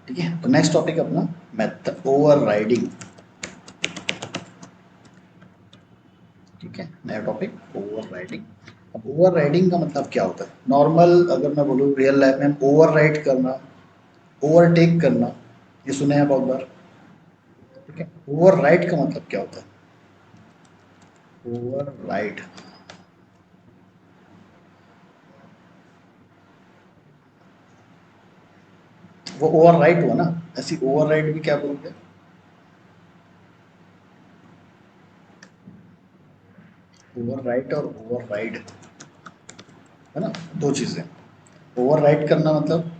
ठीक है, तो नेक्स्ट टॉपिक अपना मेथड ओवरराइडिंग। ठीक है, नया टॉपिक ओवरराइडिंग। अब ओवरराइडिंग का मतलब क्या होता है? नॉर्मल अगर मैं बोलूँ रियल लाइफ में ओवरराइड करना, ओवरटेक करना, ये सुने हैं बहुत बार। ठीक है, ओवरराइड का मतलब क्या होता है? ओवरराइड, वो ओवरराइट हुआ ना, ऐसी ओवरराइड भी क्या बोलते हैं? ओवरराइट और ओवरराइड, है ना, दो चीज़ें। ओवरराइट करना मतलब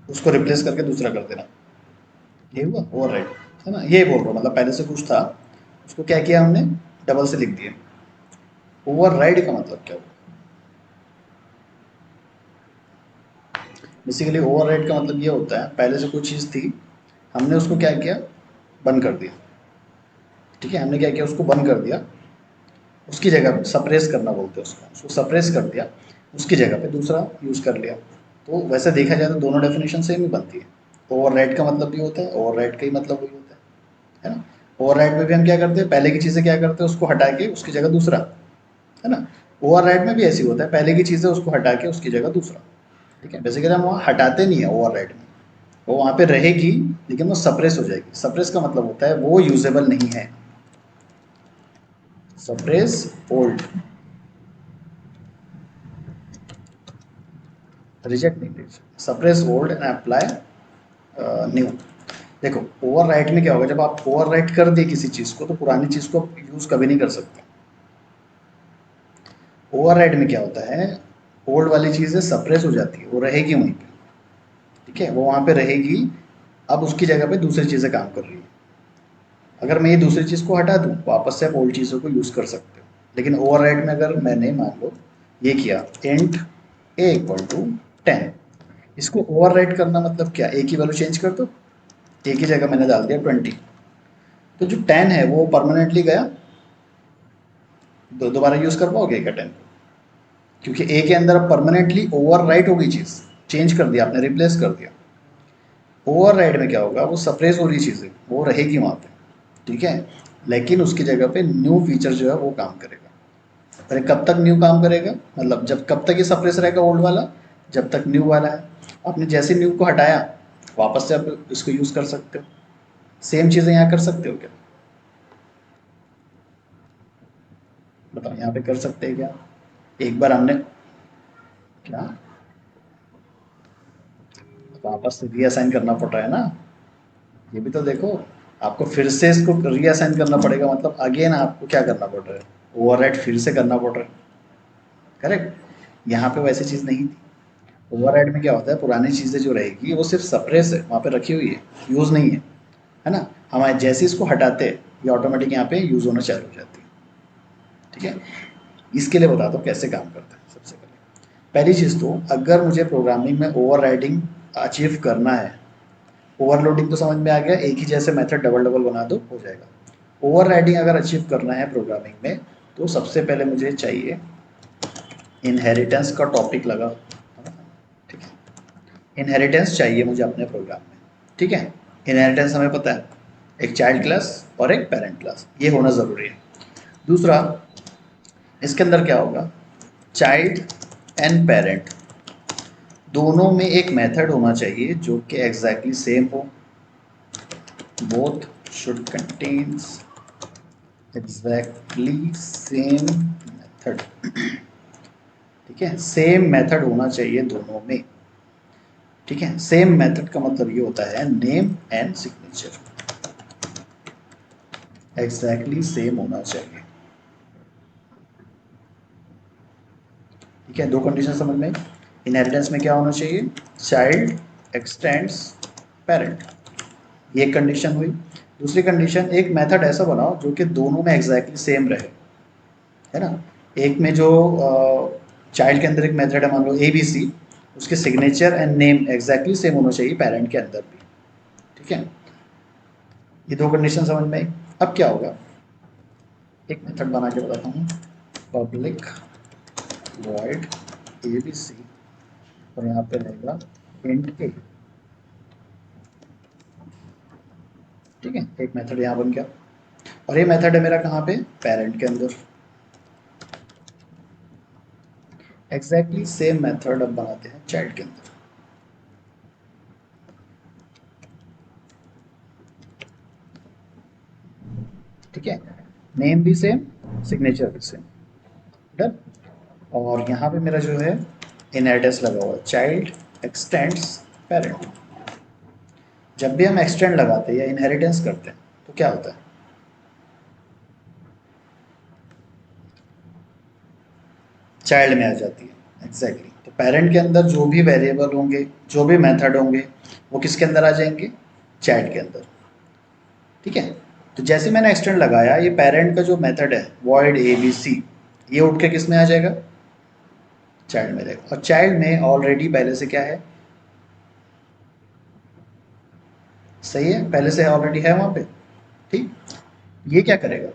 उसको रिप्लेस करके दूसरा कर देना, ये हुआ ओवरराइड, है ना। ये बोल रहा हूँ, मतलब पहले से कुछ था, उसको क्या किया हमने, डबल से लिख दिया। ओवरराइड का मतलब क्या हुआ? बेसिकली ओवरराइड का मतलब ये होता है, पहले से कोई चीज़ थी, हमने उसको क्या किया, बंद कर दिया। ठीक है, हमने क्या किया, उसको बंद कर दिया, उसकी जगह सप्रेस करना बोलते हैं उसको सप्रेस कर दिया, उसकी जगह पे दूसरा यूज़ कर लिया। तो वैसे देखा जाए तो दोनों डेफिनेशन सेम ही बनती है। ओवरराइड का मतलब भी होता है, ओवरराइड का ही मतलब वही होता है ना। ओवरराइड में भी हम क्या करते हैं, पहले की चीज़ें क्या करते हैं, उसको हटा के उसकी जगह दूसरा, है ना। ओवरराइड में भी ऐसी होता है, पहले की चीज़ें उसको हटा के उसकी जगह दूसरा। ठीक है, बेसिकली हम वहाँ हटाते नहीं है ओवरराइड में, वो वहाँ पे रहेगी, लेकिन वो सप्रेस हो जाएगी। सप्रेस का मतलब होता है वो यूजेबल नहीं है। सप्रेस ओल्ड, रिजेक्ट नहीं, reject, suppress old and apply new. देखो ओवरराइट में क्या होगा, जब आप ओवरराइट कर दिए किसी चीज़ को, तो पुरानी चीज़ को यूज़ कभी नहीं कर सकते। ओवरराइट में क्या होता है, ओल्ड वाली चीज़ें सप्रेस हो जाती है, वो रहेगी वहीं पे। ठीक है, वो वहाँ पे रहेगी, अब उसकी जगह पे दूसरी चीज़ें काम कर रही है। अगर मैं ये दूसरी चीज़ को हटा दूँ, वापस से आप ओल्ड चीज़ों को यूज़ कर सकते हो। लेकिन ओवरराइट में अगर मैंने मान लो ये किया, इंट ए इक्वल टू 10, इसको ओवरराइट करना मतलब क्या, ए की वैल्यू चेंज कर दो, ए की जगह मैंने डाल दिया 20, तो जो 10 है वो परमानेंटली गया, दोबारा यूज़ कर पाओगे का 10 को? क्योंकि ए के अंदर अब परमानेंटली ओवरराइट हो गई चीज़, चेंज कर दिया आपने, रिप्लेस कर दिया। ओवरराइड में क्या होगा, वो सप्रेस हो रही चीज़ें वो रहेगी वहाँ पे। ठीक है, लेकिन उसकी जगह पे न्यू फीचर जो है वो काम करेगा। अरे कब तक न्यू काम करेगा, मतलब जब कब तक ये सप्रेस रहेगा ओल्ड वाला, जब तक न्यू वाला है। आपने जैसे न्यू को हटाया, वापस से आप इसको यूज़ कर सकते हो। सेम चीज़ें यहाँ कर सकते हो क्या? बताओ, यहाँ पे कर सकते हैं क्या? एक बार हमने क्या, वापस से रीअसाइन करना पड़ रहा है ना, ये भी तो देखो। आपको फिर से इसको रीअसाइन करना पड़ेगा, मतलब अगेन आपको क्या करना पड़ रहा है, ओवरराइट फिर से करना पड़ रहा है। करेक्ट, यहाँ पे वैसी चीज़ नहीं थी। ओवरराइड में क्या होता है, पुरानी चीज़ें जो रहेगी वो सिर्फ सप्रेस है, वहाँ पे रखी हुई है, यूज़ नहीं है ना। हमारे जैसे इसको हटाते हैं, ये ऑटोमेटिक यहाँ पे यूज़ होना चालू हो जाती है। ठीक है, इसके लिए बता दो कैसे काम करता है। सबसे पहली चीज़ तो, अगर मुझे प्रोग्रामिंग में ओवरराइडिंग अचीव करना है, ओवरलोडिंग तो समझ में आ गया, एक ही जैसे मेथड डबल डबल बना दो हो जाएगा। ओवरराइडिंग अगर अचीव करना है प्रोग्रामिंग में, तो सबसे पहले मुझे चाहिए इनहेरिटेंस का टॉपिक लगा। ठीक है, इनहेरिटेंस चाहिए मुझे अपने प्रोग्राम में। ठीक है, इनहेरिटेंस हमें पता है, एक चाइल्ड क्लास और एक पेरेंट क्लास, ये होना ज़रूरी है। दूसरा, इसके अंदर क्या होगा, चाइल्ड एंड पेरेंट दोनों में एक मेथड होना चाहिए जो कि एग्जैक्टली सेम हो। Both should contains exactly same method. ठीक है, सेम मेथड होना चाहिए दोनों में। ठीक है, सेम मेथड का मतलब ये होता है name and signature exactly same होना चाहिए। ठीक है, दो कंडीशन समझ में। इनहेरिटेंस में क्या होना चाहिए, चाइल्ड एक्सटेंड्स पेरेंट, ये कंडीशन हुई। दूसरी कंडीशन, एक मेथड ऐसा बनाओ जो कि दोनों में एग्जैक्टली सेम रहे, है ना। एक में जो चाइल्ड के अंदर एक मेथड है, मान लो ए बी सी, उसके signature and name exactly same होना चाहिए पेरेंट के अंदर भी। ठीक है, ये दो कंडीशन समझ में आई। अब क्या होगा, एक मेथड बना के बताता हूँ, public void A B C, और यहाँ पे रहेगा इंट ए। ठीक है, एक मेथड यहाँ बन गया और ये मेथड है मेरा कहाँ पे, पेरेंट के अंदर। एग्जैक्टली सेम मेथड अब बनाते हैं चाइल्ड के अंदर। ठीक है, नेम भी सेम, सिग्नेचर भी सेम, डन। और यहाँ पे मेरा जो है इनहेरिटेंस लगा हुआ है, चाइल्ड एक्सटेंड्स पेरेंट। जब भी हम एक्सटेंड लगाते हैं या इनहेरिटेंस करते हैं तो क्या होता है, चाइल्ड में आ जाती है। एग्जैक्टली तो पेरेंट के अंदर जो भी वेरिएबल होंगे, जो भी मेथड होंगे, वो किसके अंदर आ जाएंगे, चाइल्ड के अंदर। ठीक है, तो जैसे मैंने एक्सटेंड लगाया, ये पेरेंट का जो मेथड है वॉइड ए बी सी, ये उठ के किस में आ जाएगा, चाइल्ड में जाएगा। और चाइल्ड में ऑलरेडी पहले से क्या है, सही है, पहले से ऑलरेडी है वहाँ पे। ठीक, ये क्या करेगा,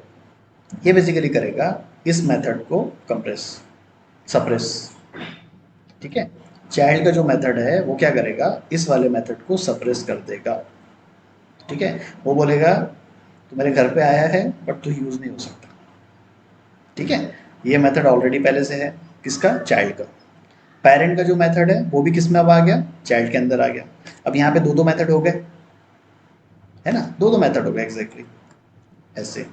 ये बेसिकली करेगा इस मेथड को कंप्रेस, सप्रेस। ठीक है, चाइल्ड का जो मेथड है वो क्या करेगा, इस वाले मेथड को सप्रेस कर देगा। ठीक है, वो बोलेगा तू मेरे घर पे आया है बट तू यूज़ नहीं हो सकता। ठीक है, ये मेथड ऑलरेडी पहले से है, किसका, चाइल्ड का। पेरेंट का जो मेथड है वो भी किस में अब आ गया, चाइल्ड के अंदर आ गया। अब यहाँ पे दो दो मेथड हो गए, है ना, दो दो मेथड हो गए एग्जैक्टली ऐसे।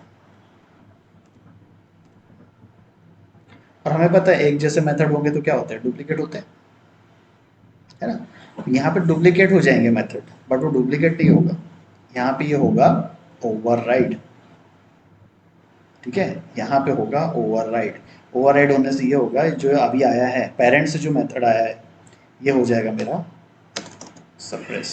और हमें पता है एक जैसे मेथड होंगे तो क्या होता है, डुप्लीकेट होते हैं, है ना। यहाँ पे डुप्लीकेट हो जाएंगे मेथड, बट वो डुप्लीकेट नहीं होगा, यहाँ पे ये होगा ओवरराइड। ठीक है, यहाँ पे होगा ओवरराइड। ओवरराइड होने से ये होगा, जो अभी आया है पेरेंट से जो मेथड आया है, ये हो जाएगा मेरा सप्रेस।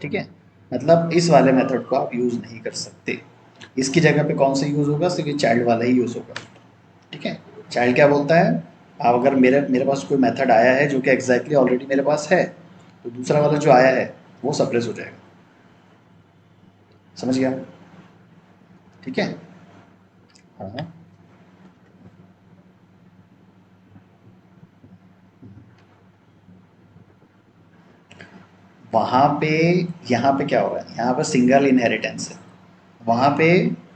ठीक है, मतलब इस वाले मेथड को आप यूज़ नहीं कर सकते। इसकी जगह पे कौन सा यूज़ होगा, सिर्फ ये चाइल्ड वाला ही यूज़ होगा। ठीक है, चाइल्ड क्या बोलता है, आप अगर मेरे मेरे पास कोई मेथड आया है जो कि एग्जैक्टली ऑलरेडी मेरे पास है, तो दूसरा वाला जो आया है वो सप्रेस हो जाएगा। समझ गया, ठीक है। हाँ, वहाँ पे, यहाँ पे क्या हो रहा है, यहाँ पे सिंगल इनहेरिटेंस है, वहाँ पे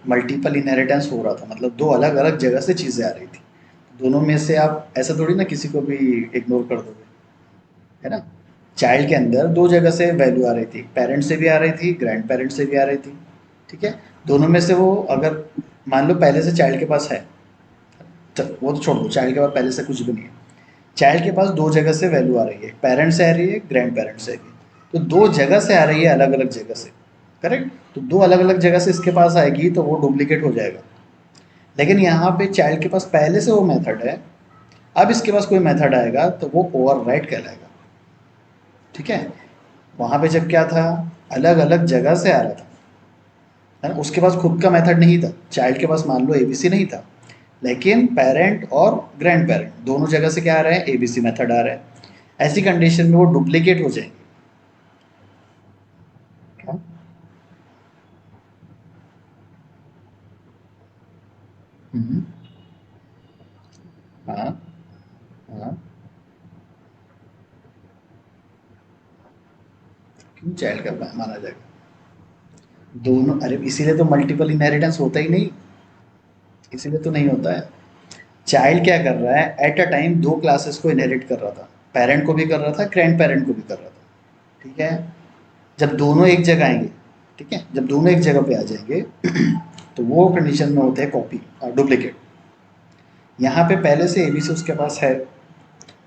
मल्टीपल इनहेरिटेंस हो रहा था, मतलब दो अलग अलग जगह से चीज़ें आ रही थी। दोनों में से आप ऐसा थोड़ी ना किसी को भी इग्नोर कर दोगे, है ना। चाइल्ड के अंदर दो जगह से वैल्यू आ रही थी, पेरेंट से भी आ रही थी, ग्रैंड पेरेंट से भी आ रही थी। ठीक है, दोनों में से वो अगर मान लो पहले से चाइल्ड के पास है, तो वो तो छोड़ दो, चाइल्ड के पास पहले से कुछ भी नहीं है, चाइल्ड के पास दो जगह से वैल्यू आ रही है, पेरेंट से आ रही है, ग्रैंड पेरेंट से भी। तो दो जगह से आ रही है, अलग अलग जगह से, करेक्ट। तो दो अलग अलग जगह से इसके पास आएगी तो वो डुप्लीकेट हो जाएगा। लेकिन यहाँ पे चाइल्ड के पास पहले से वो मेथड है, अब इसके पास कोई मेथड आएगा तो वो ओवरराइट कहलाएगा। ठीक है, वहाँ पे जब क्या था, अलग अलग जगह से आ रहा था, है ना, उसके पास खुद का मेथड नहीं था, चाइल्ड के पास मान लो एबीसी नहीं था, लेकिन पेरेंट और ग्रैंड पेरेंट दोनों जगह से क्या आ रहे हैं, एबीसी मेथड आ रहा है। ऐसी कंडीशन में वो डुप्लीकेट हो जाएंगे। क्या, हम्म, हाँ, हाँ, क्यों चाइल्ड का माना जाएगा, दोनों, अरे इसीलिए तो मल्टीपल इनहेरिटेंस होता ही नहीं, इसीलिए तो नहीं होता है। चाइल्ड क्या कर रहा है, एट अ टाइम दो क्लासेस को इनहेरिट कर रहा था, पेरेंट को भी कर रहा था, ग्रैंड पेरेंट को भी कर रहा था। ठीक है, जब दोनों एक जगह आएंगे, ठीक है, जब दोनों एक जगह पे आ जाएंगे तो वो कंडीशन में होते हैं कॉपी, डुप्लीकेट। यहाँ पे पहले से एबीसी उसके पास है,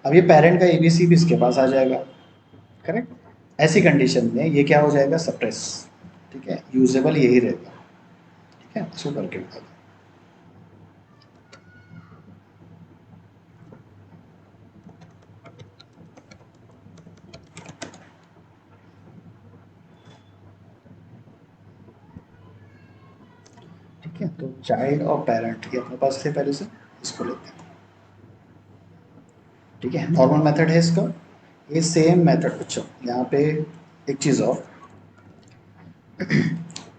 अब ये पेरेंट का एबीसी भी इसके पास आ जाएगा, करेक्ट। ऐसी कंडीशन में ये क्या हो जाएगा, सप्रेस। ठीक है, यूजेबल यही रहेगा। ठीक है, इसको करके बता दो। ठीक है, तो चाइल्ड और पेरेंट ये अपने पास थे पहले से, इसको लेते हैं। ठीक है, नॉर्मल मेथड है इसका, ये सेम मेथड। अच्छा, यहाँ पे एक चीज़ और,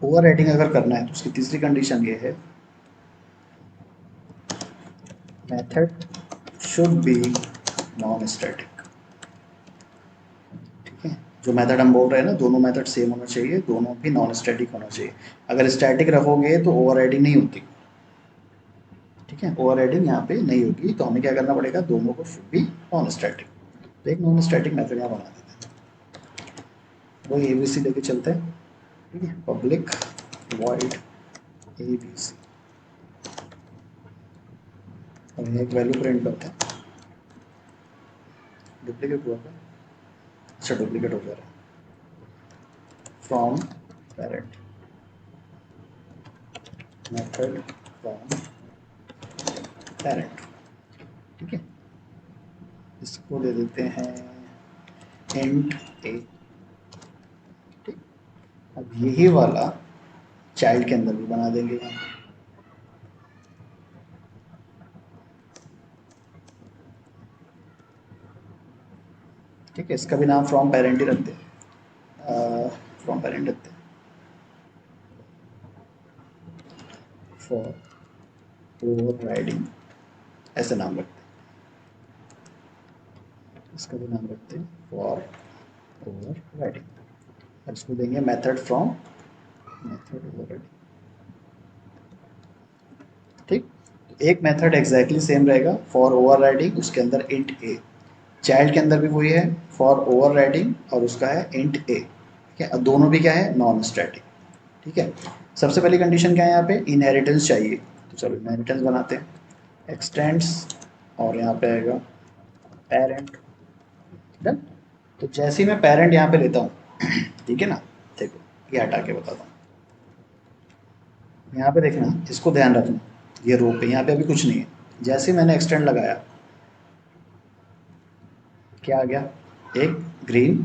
ओवर राइटिंग अगर करना है तो उसकी तीसरी कंडीशन ये है, method should be non static. ठीक है, जो मेथड हम बोल रहे हैं ना, दोनों मेथड सेम होना चाहिए, दोनों भी नॉन स्टैटिक होना चाहिए। अगर स्टैटिक रखोगे तो ओवरराइडिंग नहीं होती, ठीक है, ओवरराइडिंग यहाँ पे नहीं होगी। तो हमें क्या करना पड़ेगा, दोनों को शुड बी नॉन स्टैटिक। तो एक नॉन स्टैटिक मेथड यहाँ बना देते हैं, वही एबीसी लेके चलते हैं, ठीक है। पब्लिक वॉइड एबीसी, और एक वैल्यू प्रिंट करते हैं। डुप्लीकेट हुआ था, अच्छा डुप्लीकेट हो जा रहा है। From parent method from parent, ठीक है। इसको दे देते हैं इंट ए, ठीक। अब यही वाला चाइल्ड के अंदर भी बना देंगे यहाँ, ठीक है। इसका भी नाम फ्रॉम पेरेंट ही रखते हैं, फ्रॉम पेरेंट रखते हैं, फॉर ओवरराइडिंग ऐसे नाम रखते हैं। इसका भी नाम रखते हैं फॉर ओवरराइडिंग, और इसको देंगे मेथड फ्रॉम मेथड ओवरराइडिंग, ठीक। एक मेथड एग्जैक्टली सेम रहेगा फॉर ओवरराइडिंग, उसके अंदर इंट ए। चाइल्ड के अंदर भी वही है फॉर ओवरराइडिंग, और उसका है इंट ए, ठीक है। अब दोनों भी क्या है, नॉन स्टैटिक, ठीक है। सबसे पहली कंडीशन क्या है यहाँ पे, इनहेरिटेंस चाहिए। तो चलो इनहेरिटेंस बनाते हैं, एक्सटेंड्स, और यहाँ पे आएगा पेरेंट, डन। तो जैसे ही मैं पेरेंट यहाँ पे लेता हूँ, ठीक है ना, देखो ये हटा के बताता हूँ। यहाँ पे देखना, इसको ध्यान रखना, ये रो पे यहाँ पे अभी कुछ नहीं है। जैसे ही मैंने एक्सटेंड लगाया, क्या आ गया, एक ग्रीन,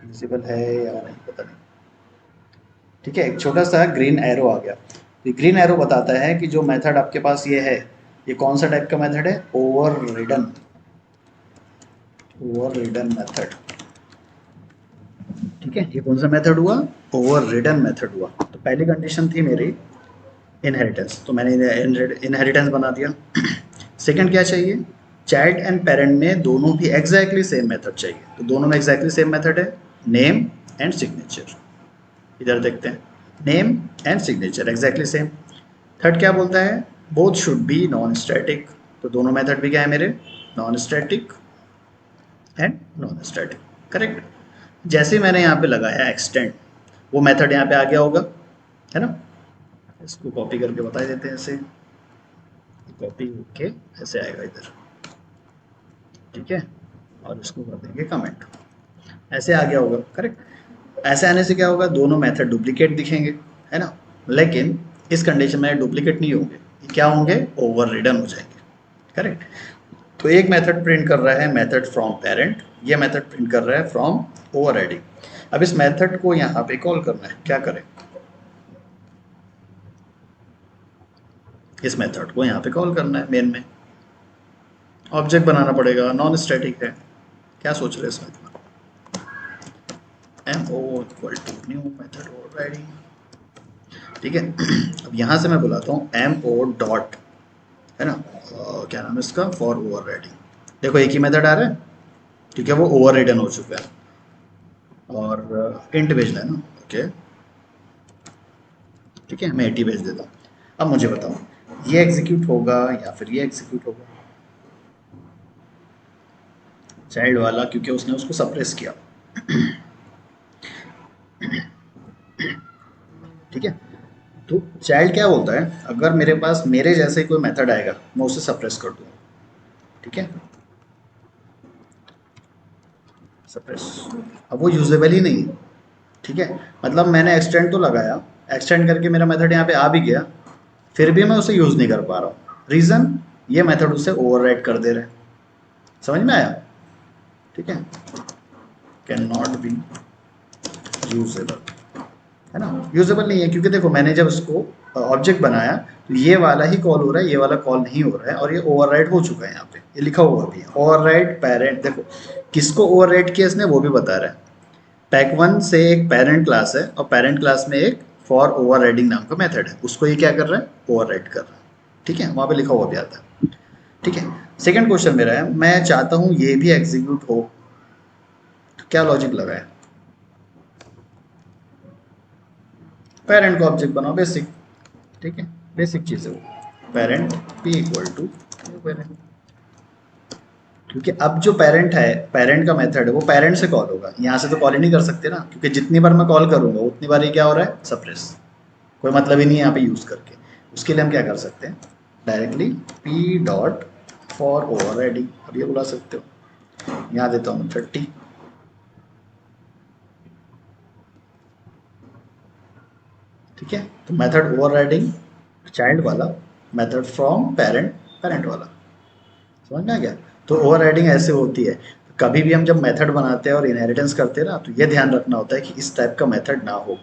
विजिबल है या नहीं पता नहीं, ठीक है, एक छोटा सा ग्रीन एरो आ गया। ये ग्रीन एरो बताता है कि जो मेथड आपके पास ये है, ये कौन सा टाइप का मेथड है, over ridden, over ridden method, ठीक है। ये कौन सा मेथड हुआ, ओवर रिडन मेथड हुआ। तो पहली कंडीशन थी मेरी इनहेरिटेंस, तो मैंने इनहेरिटेंस बना दिया। सेकंड क्या चाहिए, चाइल्ड एंड पेरेंट में दोनों भी एग्जैक्टली सेम मेथड चाहिए। तो दोनों में एग्जैक्टली सेम मेथड है, नेम एंड सिग्नेचर। इधर देखते हैं, name and signature exactly same. Third क्या बोलता है, both should be non static. तो दोनों मेथड भी क्या है मेरे, non static and non static, correct. जैसे ही मैंने यहाँ पे लगाया एक्सटेंड, वो मेथड यहाँ पे आ गया होगा, है ना। इसको कॉपी करके बता देते हैं, ऐसे कॉपी होके ऐसे आएगा इधर, ठीक है। और इसको कर देंगे कमेंट, ऐसे आ गया होगा, करेक्ट। ऐसे आने से क्या होगा, दोनों मेथड डुप्लीकेट दिखेंगे, है ना। लेकिन इस कंडीशन में डुप्लीकेट नहीं होंगे, ये क्या होंगे, ओवर रिडन हो जाएंगे, करेक्ट। तो एक मेथड प्रिंट कर रहा है मेथड फ्रॉम पेरेंट, ये मेथड प्रिंट कर रहा है फ्रॉम ओवरराइडिंग। अब इस मेथड को यहाँ पे कॉल करना है, क्या करें, इस मेथड को यहाँ पे कॉल करना है मेन में, ऑब्जेक्ट बनाना पड़ेगा, नॉन स्टैटिक है। क्या सोच रहे हैं इसमें, M O equal to new method overriding, ठीक है। अब यहाँ से मैं बुलाता हूँ एम ओ डॉट, है ना, क्या नाम है इसका, फॉर ओवरराइडिंग। देखो एक ही मेथड आ रहा है, क्योंकि वो ओवरराइडन हो चुका है, और इंट भेजना है ना, ओके, ठीक है। मैं 80 भेज देता हूँ। अब मुझे बताओ, ये एग्जीक्यूट होगा या फिर ये एग्जीक्यूट होगा, चाइल्ड वाला, क्योंकि उसने उसको सप्रेस किया, ठीक है। तो चाइल्ड क्या बोलता है, अगर मेरे पास मेरे जैसे कोई मेथड आएगा, मैं उसे सप्रेस कर दूंगा, ठीक है, सप्रेस। अब वो यूजेबल ही नहीं है, ठीक है। मतलब मैंने एक्सटेंड तो लगाया, एक्सटेंड करके मेरा मेथड यहाँ पे आ भी गया, फिर भी मैं उसे यूज़ नहीं कर पा रहा हूँ। रीज़न, ये मेथड उसे ओवरराइड कर दे रहे हैं। समझ में आया, ठीक है। कैन नॉट बी यूजेबल, है ना, यूजेबल नहीं है, क्योंकि देखो मैंने जब इसको ऑब्जेक्ट बनाया, तो ये वाला ही कॉल हो रहा है, ये वाला कॉल नहीं हो रहा है, और ये ओवरराइड हो चुका है। यहाँ पे ये लिखा हुआ भी है, ओवरराइड पेरेंट। देखो किसको ओवरराइड किया इसने, वो भी बता रहा है। पैक वन से एक पेरेंट क्लास है, और पेरेंट क्लास में एक फॉर ओवरराइडिंग नाम का मेथड है, उसको ये क्या कर रहा है, ओवरराइड कर रहा है, ठीक है। वहाँ पे लिखा हुआ भी आता है, ठीक है। सेकंड क्वेश्चन मेरा है, मैं चाहता हूँ ये भी एग्जीक्यूट हो, क्या लॉजिक लगाए, पेरेंट को ऑब्जेक्ट बनाओ, बेसिक, ठीक है, बेसिक चीज़ है वो, parent P equal to parent. क्योंकि अब जो पेरेंट है, पेरेंट का मेथड है वो पेरेंट से कॉल होगा, यहाँ से तो कॉल ही नहीं कर सकते ना, क्योंकि जितनी बार मैं कॉल करूंगा उतनी बार ये क्या हो रहा है, सप्रेस, कोई मतलब ही नहीं है यहाँ पे यूज़ करके। उसके लिए हम क्या कर सकते हैं, directly P dot for over riding, अब ये बुला सकते हो, यहाँ देता हूँ 30, ठीक है। तो मेथड ओवर राइडिंग चाइल्ड वाला, मेथड फ्रॉम पेरेंट पेरेंट वाला, समझ में आ गया। तो ओवर राइडिंग ऐसे होती है, कभी भी हम जब मेथड बनाते हैं और इनहेरिटेंस करते हैं ना, तो ये ध्यान रखना होता है कि इस टाइप का मेथड ना हो,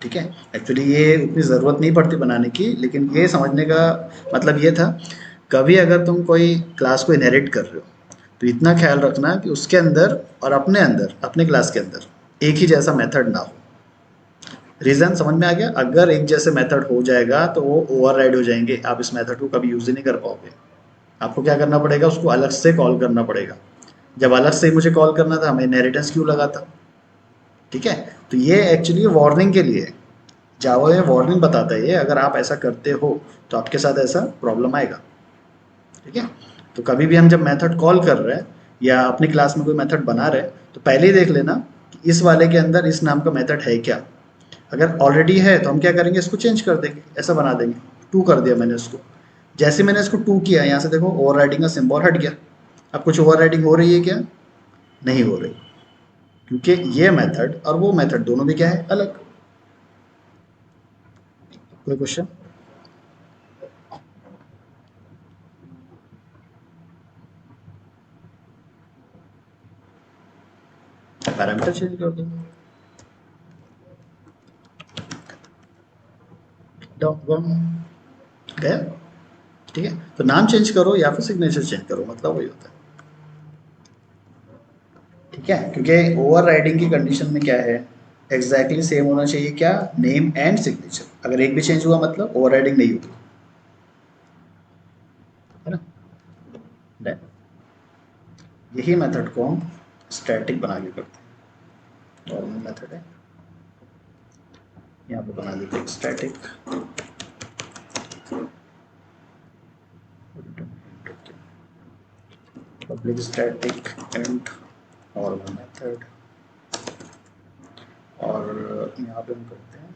ठीक है। एक्चुअली ये उतनी ज़रूरत नहीं पड़ती बनाने की, लेकिन ये समझने का मतलब ये था, कभी अगर तुम कोई क्लास को इनहेरिट कर रहे हो तो इतना ख्याल रखना कि उसके अंदर और अपने अंदर, अपने क्लास के अंदर एक ही जैसा मेथड ना हो। रीज़न समझ में आ गया, अगर एक जैसे मेथड हो जाएगा तो वो ओवरराइड हो जाएंगे, आप इस मेथड को कभी यूज़ ही नहीं कर पाओगे। आपको क्या करना पड़ेगा, उसको अलग से कॉल करना पड़ेगा। जब अलग से ही मुझे कॉल करना था, मैं इनहेरिटेंस क्यों लगाता, ठीक है। तो ये एक्चुअली वार्निंग के लिए, जावा में वार्निंग बताता है ये, अगर आप ऐसा करते हो तो आपके साथ ऐसा प्रॉब्लम आएगा, ठीक है। तो कभी भी हम जब मेथड कॉल कर रहे हैं या अपनी क्लास में कोई मेथड बना रहे हैं, तो पहले ही देख लेना कि इस वाले के अंदर इस नाम का मेथड है क्या। अगर ऑलरेडी है तो हम क्या करेंगे, इसको चेंज कर देंगे, ऐसा बना देंगे, टू कर दिया मैंने इसको। जैसे मैंने इसको टू किया, यहाँ से देखो ओवरराइडिंग का सिंबल हट गया। अब कुछ ओवरराइडिंग हो रही है क्या, नहीं हो रही, क्योंकि ये मेथड और वो मेथड दोनों भी क्या है, अलग। कोई क्वेश्चन, पैरामीटर चेंज कर दो, गया, ठीक है। तो नाम चेंज करो या फिर सिग्नेचर चेंज करो, मतलब वही होता है, ठीक है। क्योंकि ओवर राइडिंग की कंडीशन में क्या है, एग्जैक्टली सेम होना चाहिए, क्या, नेम एंड सिग्नेचर। अगर एक भी चेंज हुआ मतलब ओवर राइडिंग नहीं होगी, है ना। Done। यही मेथड को हम स्टैटिक बना के करते हैं, नॉर्मल मेथड है, यहाँ पे बना देते हैं static, public static and normal method, और यहाँ पे हम करते हैं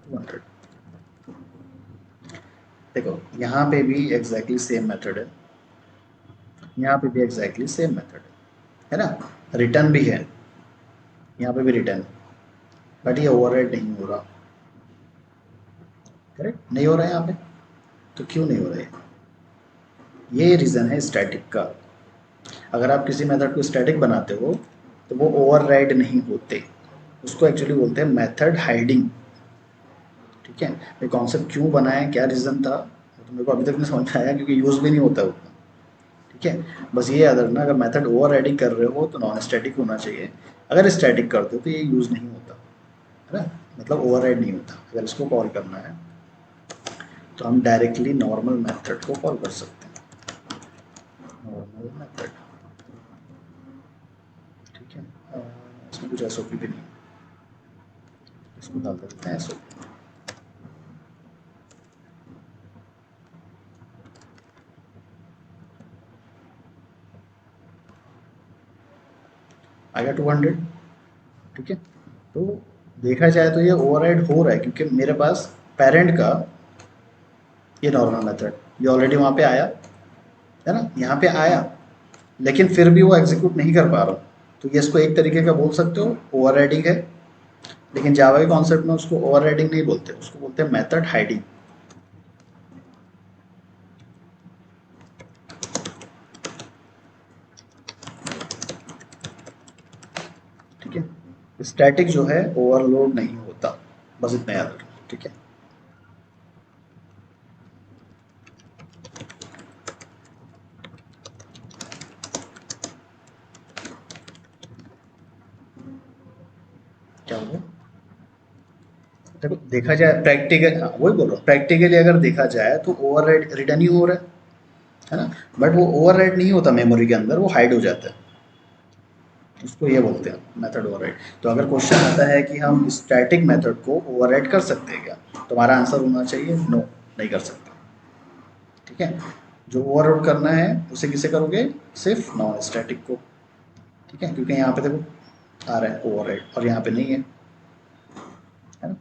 200। देखो यहाँ पे भी एग्जैक्टली सेम मेथड है, यहाँ पे भी एग्जैक्टली सेम मेथड है ना। रिटर्न भी है, यहाँ पे भी रिटर्न, बट ये ओवरराइड नहीं हो रहा, करेक्ट नहीं हो रहा है यहाँ पे। तो क्यों नहीं हो रहा है, ये रीज़न है स्टैटिक का। अगर आप किसी मेथड को स्टैटिक बनाते हो तो वो ओवरराइड नहीं होते, उसको एक्चुअली बोलते हैं मेथड हाइडिंग, ठीक है। ये कॉन्सेप्ट क्यों बनाया, क्या रीज़न था, तो मेरे को अभी तक नहीं समझ में आया, क्योंकि यूज़ भी नहीं होता उतना, ठीक है। बस ये याद रखना, अगर मेथड ओवर राइडिंग कर रहे हो तो नॉन स्टैटिक होना चाहिए, अगर स्टैटिक करते हो तो ये यूज़ नहीं होता, है ना, मतलब ओवर राइड नहीं होता। अगर इसको कॉल करना है तो हम डायरेक्टली नॉर्मल मेथड को कॉल कर सकते हैं, नॉर्मल मेथड, ठीक है। इसमें कुछ एस भी नहीं है, इसको डाल देते हैं एस। आ गया 200, ठीक है। तो देखा जाए तो ये ओवरराइड हो रहा है, क्योंकि मेरे पास पेरेंट का ये नॉर्मल मेथड ये ऑलरेडी वहाँ पे आया है ना, यहाँ पे आया, लेकिन फिर भी वो एग्जीक्यूट नहीं कर पा रहा हूँ। तो ये इसको एक तरीके का बोल सकते हो ओवरराइडिंग है, लेकिन जावा के कॉन्सेप्ट में उसको ओवरराइडिंग नहीं बोलते, उसको बोलते हैं मेथड हाइडिंग, ठीक है। स्टैटिक जो है ओवरलोड नहीं होता, बस इतना याद रखना, ठीक है। क्या होगा, देखो देखा जाए प्रैक्टिकल, हाँ वही बोल रहा हूँ, प्रैक्टिकली अगर देखा जाए तो ओवर रिटर्न ही हो रहा है, है ना, बट वो ओवरराइड नहीं होता मेमोरी के अंदर, वो हाइड हो जाता है, उसको ये बोलते हैं मेथड ओवरराइड। तो अगर क्वेश्चन आता है कि हम स्टैटिक मेथड को ओवरराइड कर सकते हैं क्या, तो हमारा आंसर होना चाहिए नो, नहीं कर सकते। ठीक है, जो ओवरराइड करना है उसे किसे करोगे, सिर्फ नॉन स्टैटिक को। ठीक है, क्योंकि यहाँ पे देखो आ रहा है ओवरराइड और यहाँ पे नहीं है ना।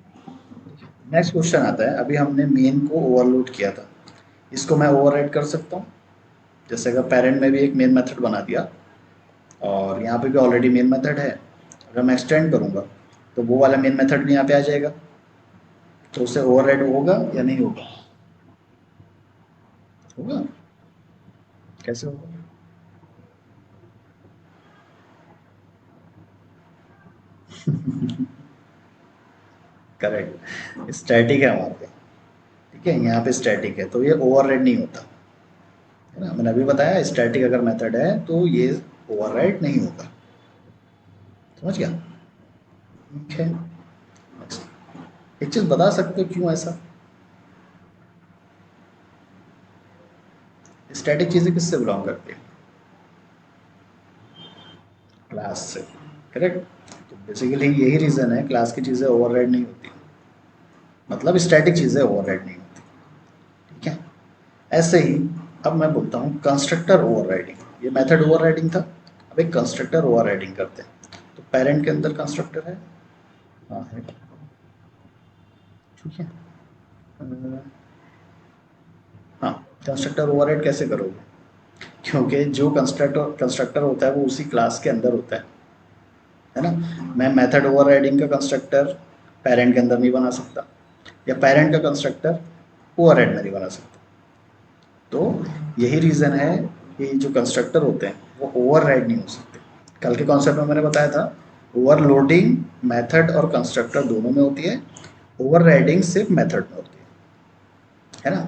नेक्स्ट क्वेश्चन आता है, अभी हमने मेन को ओवरलोड किया था, इसको मैं ओवरराइड कर सकता हूँ। जैसे अगर पेरेंट में भी एक मेन मेथड बना दिया और यहाँ पे भी ऑलरेडी मेन मेथड है, अगर मैं एक्सटेंड करूँगा तो वो वाला मेन मेथड भी यहाँ पे आ जाएगा, तो उससे ओवरराइड होगा या नहीं होगा, होगा, कैसे होगा? करेक्ट, स्टैटिक है वहाँ पे। ठीक है, यहाँ पे स्टैटिक है तो ये ओवरराइड नहीं होता, है ना, मैंने अभी बताया स्टैटिक अगर मेथड है तो ये ओवरराइड नहीं होगा, समझ गया? ठीक है, एक चीज़ बता सकते हो क्यों ऐसा? स्टैटिक चीज़ें किससे बिलोंग करती है? क्लास से, करेक्ट। तो बेसिकली यही रीज़न है क्लास की चीज़ें ओवरराइड नहीं होती, मतलब स्टैटिक चीज़ें ओवरराइड नहीं होती। ठीक है, ऐसे ही अब मैं बोलता हूँ कंस्ट्रक्टर ओवरराइडिंग, ये मेथड ओवरराइडिंग था, अब एक कंस्ट्रक्टर ओवरराइडिंग करते हैं। तो पेरेंट के अंदर कंस्ट्रक्टर है, हाँ है, ठीक है। हाँ, कंस्ट्रक्टर ओवरराइड कैसे करोगे, क्योंकि जो कंस्ट्रक्टर कंस्ट्रक्टर होता है वो उसी क्लास के अंदर होता है ना। मैं मेथड ओवरराइडिंग का कंस्ट्रक्टर पेरेंट के अंदर नहीं बना सकता, या पेरेंट का कंस्ट्रक्टर ओवरराइड में नहीं बना सकता। तो यही रीज़न है कि जो कंस्ट्रक्टर होते हैं वो ओवरराइड नहीं हो सकते। कल के कॉन्सेप्ट में मैंने बताया था ओवरलोडिंग मेथड और कंस्ट्रक्टर दोनों में होती है, ओवरराइडिंग सिर्फ मेथड में होती है ना,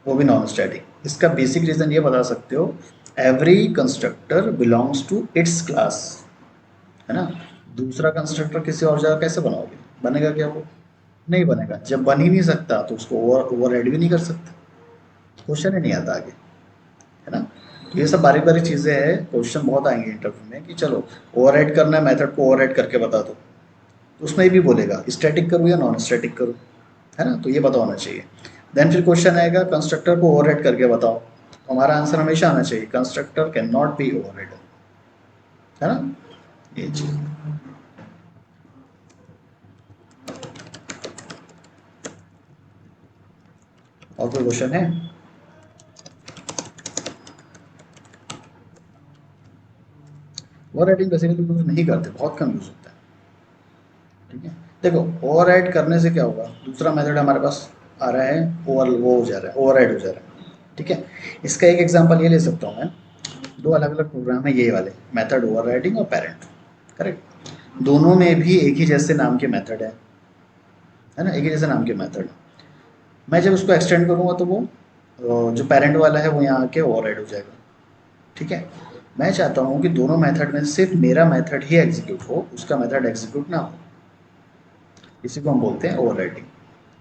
वो भी नॉन स्टैटिक। इसका बेसिक रीज़न ये बता सकते हो, every constructor belongs to its class, है ना। दूसरा कंस्ट्रक्टर किसी और जगह कैसे बनाओगे, बनेगा क्या वो, नहीं बनेगा। जब बन ही नहीं सकता तो उसको ओवरराइड भी नहीं कर सकते, क्वेश्चन ही नहीं आता आगे, है ना। तो ये सब बारीक बारीक चीज़ें हैं, क्वेश्चन बहुत आएंगे इंटरव्यू में कि चलो ओवरराइड करना है, मेथड को ओवरराइड करके बता दो, तो उसमें भी बोलेगा स्टैटिक करूँ या नॉन स्टैटिक करूँ, है ना, तो ये पता होना चाहिए। देन फिर क्वेश्चन आएगा कंस्ट्रक्टर को ओवरराइड करके बताओ, तो हमारा आंसर हमेशा आना चाहिए constructor can not be override, है ना, ये चीज़। और कोई क्वेश्चन है? ओवरराइडिंग बेसिकली यूज नहीं करते, बहुत कम यूज होता है। ठीक है, देखो ओवरराइड करने से क्या होगा, दूसरा मेथड हमारे पास आ रहा है, वो हो जा रहा है, ओवरराइड हो जा रहा है। ठीक है, इसका एक एग्जांपल ये ले सकता हूँ मैं, दो अलग अलग प्रोग्राम है ये वाले, मेथड ओवरराइडिंग और पेरेंट, करेक्ट। दोनों में भी एक ही जैसे नाम के मेथड है ना, एक ही जैसे नाम के मेथड। मैं जब उसको एक्सटेंड करूँगा तो वो जो पेरेंट वाला है वो यहाँ आके ओवरराइड हो जाएगा। ठीक है, मैं चाहता हूँ कि दोनों मेथड में सिर्फ मेरा मेथड ही एग्जीक्यूट हो, उसका मेथड एग्जीक्यूट ना हो, इसी को हम बोलते हैं ओवरराइडिंग।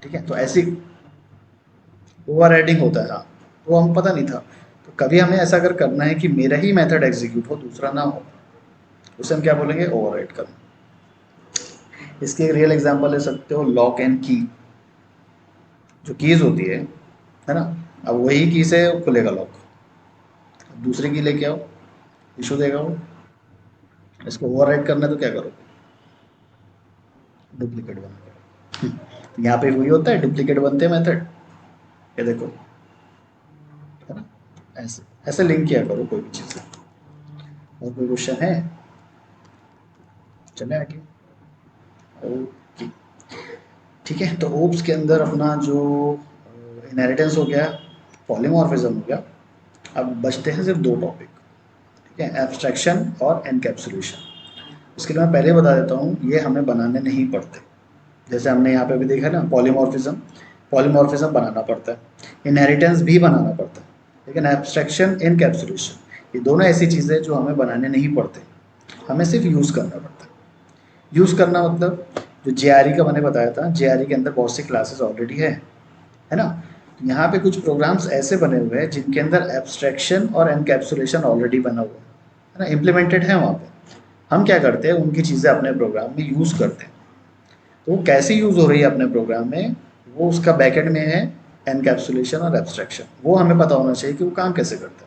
ठीक है, तो ऐसी ओवरराइडिंग होता है, हाँ, तो हम पता नहीं था। तो कभी हमें ऐसा अगर करना है कि मेरा ही मेथड एग्जीक्यूट हो दूसरा ना हो, उसे हम क्या बोलेंगे, ओवरराइड करना। इसकी एक रियल एग्जांपल ले सकते हो, लॉक एंड की, जो कीज़ होती है ना, अब वही की से खुलेगा लॉक, दूसरी की लेके आओ, इशू देगा वो। इसको ओवरराइड करना है तो क्या करो, डुप्लीकेट बना करो। यहाँ पे वही होता है, डुप्लीकेट बनते हैं मेथड, ये देखो, है ना, ऐसे ऐसे लिंक किया करो कोई भी चीज़। और कोई क्वेश्चन है? चले आगे, ओके। ठीक है, तो ओप्स के अंदर अपना जो इनहेरिटेंस हो गया, पॉलीमॉर्फिज्म हो गया, अब बचते हैं सिर्फ दो टॉपिक। ठीक है, एब्स्ट्रैक्शन और एनकैप्सुलेशन। इसके लिए मैं पहले बता देता हूँ, ये हमें बनाने नहीं पड़ते। जैसे हमने यहाँ पे भी देखा ना, पॉलीमॉर्फिज्म, पॉलीमॉर्फिज्म बनाना पड़ता है, इनहेरिटेंस भी बनाना पड़ता है, लेकिन एब्स्ट्रैक्शन, एनकैप्सुलेशन, ये दोनों ऐसी चीज़ें जो हमें बनाने नहीं पड़ते, हमें सिर्फ यूज़ करना पड़ता है। यूज़ करना मतलब जो जेआरई का मैंने बताया था, जेआरई के अंदर बहुत सी क्लासेस ऑलरेडी है ना, यहाँ पे कुछ प्रोग्राम्स ऐसे बने हुए हैं जिनके अंदर एब्स्ट्रैक्शन और एनकैप्सुलेशन ऑलरेडी बना हुआ है ना, इम्प्लीमेंटेड है वहाँ पे। हम क्या करते हैं, उनकी चीज़ें अपने प्रोग्राम में यूज़ करते हैं। तो वो कैसे यूज़ हो रही है अपने प्रोग्राम में, वो उसका बैकएंड में है एनकैप्सुलेशन और एब्स्ट्रैक्शन। वो हमें पता होना चाहिए कि वो काम कैसे करता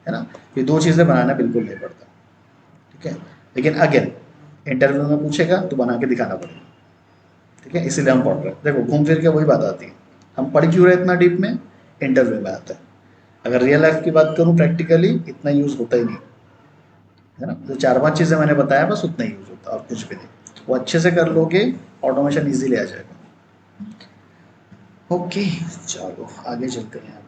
है ना। ये दो चीज़ें बनाना बिल्कुल नहीं पड़ता, ठीक है। लेकिन अगेन इंटरव्यू में पूछेगा तो बना के दिखाना पड़ेगा, ठीक है। इसीलिए हम पढ़ रहे हैं। देखो घूम फिर के वही बात आती है, हम पढ़ क्यों रहे इतना डीप में, इंटरव्यू में आता है। अगर रियल लाइफ की बात करूँ प्रैक्टिकली इतना यूज़ होता ही नहीं, है ना। जो 4-5 चीज़ें मैंने बताया बस उतना ही यूज़ होता है और कुछ भी नहीं। वो अच्छे से कर लोगे ऑटोमेशन ईजिली आ जाएगा। ओके, चलो आगे चलते हैं।